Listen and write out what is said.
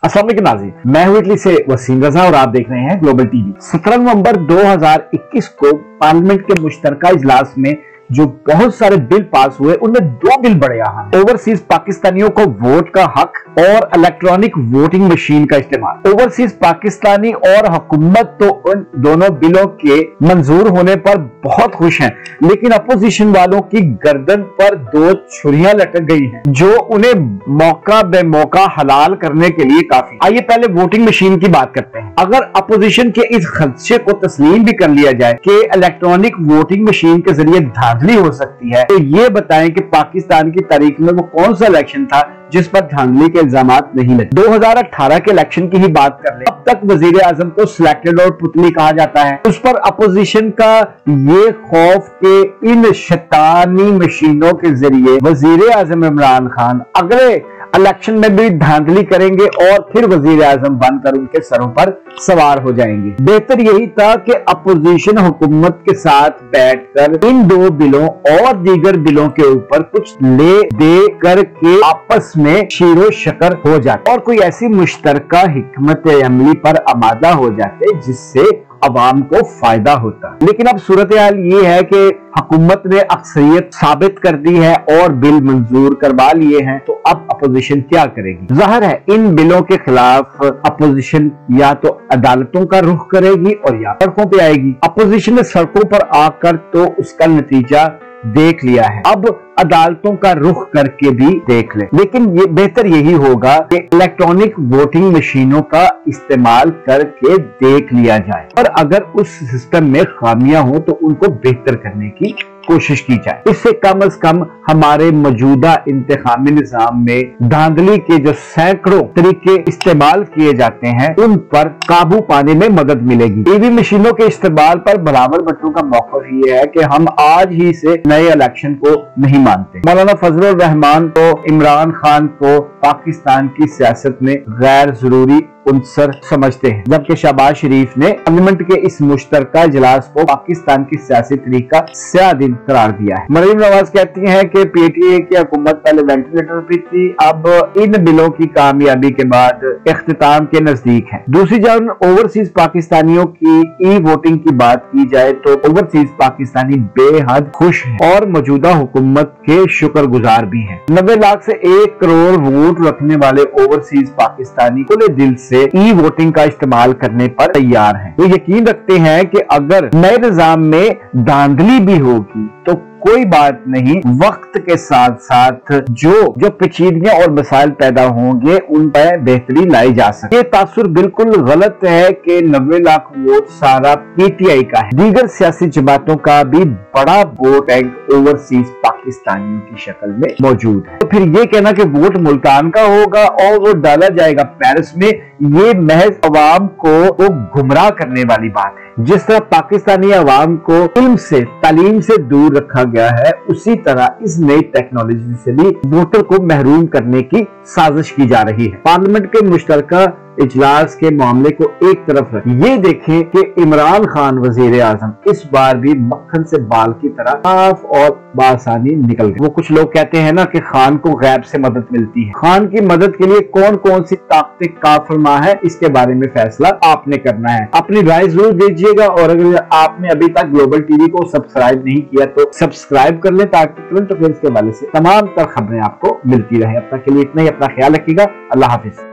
अस्सलाम वालेकुम नाज़रीन, मैं हूं इटली से वसीम रजा और आप देख रहे हैं ग्लोबल टीवी। 17 नवंबर 2021 को पार्लियामेंट के मुश्तरका इजलास में जो बहुत सारे बिल पास हुए, उनमें दो बिल बड़े अहम, ओवरसीज पाकिस्तानियों को वोट का हक और इलेक्ट्रॉनिक वोटिंग मशीन का इस्तेमाल। ओवरसीज पाकिस्तानी और हुकूमत तो उन दोनों बिलों के मंजूर होने पर बहुत खुश हैं, लेकिन अपोजिशन वालों की गर्दन पर दो छुरियां लटक गई हैं, जो उन्हें मौका बेमौका हलाल करने के लिए काफी। आइए पहले वोटिंग मशीन की बात करते हैं। अगर अपोजिशन के इस खदशे को तस्लीम भी कर लिया जाए कि इलेक्ट्रॉनिक वोटिंग मशीन के जरिए धांधली हो सकती है, तो ये बताएं कि पाकिस्तान की तारीख में वो कौन सा इलेक्शन था जिस पर धांधली के इल्जामात नहीं लगे। 2018 के इलेक्शन की ही बात कर ले, अब तक वजीर आजम को सिलेक्टेड और पुतली कहा जाता है। उस पर अपोजिशन का ये खौफ के इन शैतानी मशीनों के जरिए वजीर आजम इमरान खान अगले इलेक्शन में भी धांधली करेंगे और फिर वजीर आजम बनकर उनके सरों पर सवार हो जाएंगे। बेहतर यही था कि अपोजिशन हुकूमत के साथ बैठकर इन दो बिलों और दीगर बिलों के ऊपर कुछ ले दे करके आपस में शीरो शकर हो जाते और कोई ऐसी मुश्तरका हिकमत अमली पर आमादा हो जाते जिससे अवाम को फायदा होता। लेकिन अब सूरत हाल ये है कि हुकूमत ने अक्सरियत साबित कर दी है और बिल मंजूर करवा लिए हैं, तो अब अपोजिशन क्या करेगी? जाहिर है इन बिलों के खिलाफ अपोजिशन या तो अदालतों का रुख करेगी और या सड़कों पे आएगी। अपोजिशन ने सड़कों पर आकर तो उसका नतीजा देख लिया है, अब अदालतों का रुख करके भी देख ले। लेकिन ये बेहतर यही होगा कि इलेक्ट्रॉनिक वोटिंग मशीनों का इस्तेमाल करके देख लिया जाए और अगर उस सिस्टम में खामियां हो तो उनको बेहतर करने की कोशिश की जाए। इससे कम से कम हमारे मौजूदा इंतखामी निजाम में धांधली के जो सैकड़ों तरीके इस्तेमाल किए जाते हैं, उन पर काबू पाने में मदद मिलेगी। ईवी मशीनों के इस्तेमाल पर बिलावल भुट्टो का मौक़िफ़ ये है कि हम आज ही से नए इलेक्शन को नहीं मानते। मौलाना फजलुर रहमान तो इमरान खान को पाकिस्तान की सियासत में गैर जरूरी उनसर समझते हैं, जबकि शहबाज शरीफ ने पार्लियामेंट के इस मुश्तरका इजलास को पाकिस्तान की सियासी तरीक का स्याह दिन करार दिया है। मरीम नवाज कहती हैं कि पीटीए की हुकूमत पहले वेंटिलेटर पे थी, अब इन बिलों की कामयाबी के बाद इख्तिताम के नजदीक है। दूसरी जानब ओवरसीज पाकिस्तानियों की ई वोटिंग की बात की जाए तो ओवरसीज पाकिस्तानी बेहद खुश है और मौजूदा हुकूमत के शुक्रगुजार भी है। 90 लाख से 1 करोड़ वोट रखने वाले ओवरसीज पाकिस्तानी खुले दिल से ई वोटिंग का इस्तेमाल करने पर तैयार हैं। वो यकीन रखते हैं कि अगर नए निजाम में धांधली भी होगी तो कोई बात नहीं, वक्त के साथ साथ जो पेचीदगियां और मसाइल पैदा होंगे उन पर बेहतरी लाई जा सके। ये तासुर बिल्कुल गलत है कि 90 लाख वोट सारा पीटीआई का है। दीगर सियासी जमातों का भी बड़ा वोट बैंक ओवरसीज पाकिस्तानियों की शक्ल में मौजूद है। तो फिर ये कहना कि वोट मुल्तान का होगा और वो डाला जाएगा पेरिस में, ये महज अवाम को गुमराह करने वाली बात है। जिस तरह पाकिस्तानी अवाम को इल्म से, तालीम से दूर रखा गया है, उसी तरह इस नई टेक्नोलॉजी से भी वोटर को महरूम करने की साजिश की जा रही है। पार्लियामेंट के मुश्तरका इजलास के मामले को एक तरफ रखें, ये देखें कि इमरान खान वजीर आजम इस बार भी मक्खन से बाल की तरह साफ और बासानी निकल गए। वो कुछ लोग कहते हैं ना कि खान को गैब से मदद मिलती है। खान की मदद के लिए कौन कौन सी ताकतें कारफरमा है, इसके बारे में फैसला आपने करना है। अपनी राय जरूर दीजिएगा और अगर आपने अभी तक ग्लोबल टीवी को सब्सक्राइब नहीं किया तो सब्सक्राइब कर ले ताकि तुरंत अफेयर्स के हवाले से तमाम तर खबरें आपको मिलती रहे। अब तक के लिए इतना ही, अपना ख्याल रखिएगा। अल्लाह हाफिज।